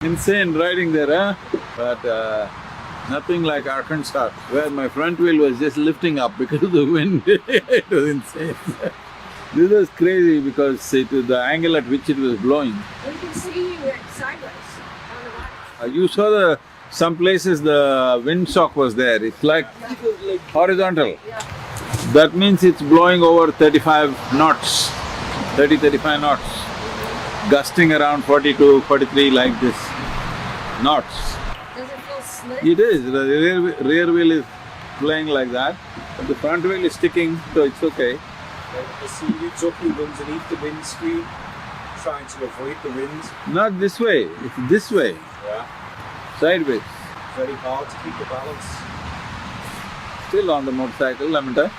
Insane riding there, huh? But nothing like Arkansas, where my front wheel was just lifting up because of the wind. It was insane. This was crazy because the angle at which it was blowing. You can see you went sideways on the right. You saw some places the windsock was there, it's like horizontal. Yeah. That means it's blowing over 35 knots, 35 knots, gusting around 42, 43 like this, knots. Does it feel slick? It is, the rear wheel is playing like that, but the front wheel is sticking, so it's okay. The seaweed's up and underneath the windscreen, trying to avoid the wind. Not this way, it's this way, Yeah. sideways. Very hard to keep the balance. Still on the motorcycle, Lamenta.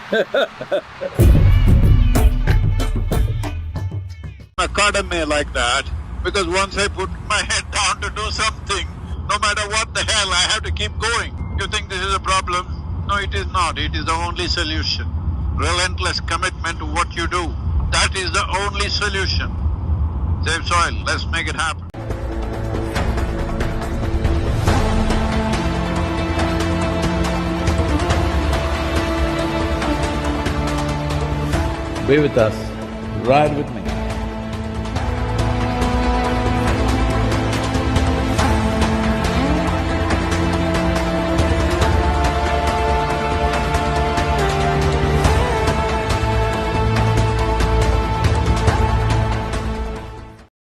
Academy like that, because once I put my head down to do something, no matter what the hell, I have to keep going. You think this is a problem? No, it is not. It is the only solution. Relentless commitment to what you do. That is the only solution. Save soil, let's make it happen. Be with us, ride with me.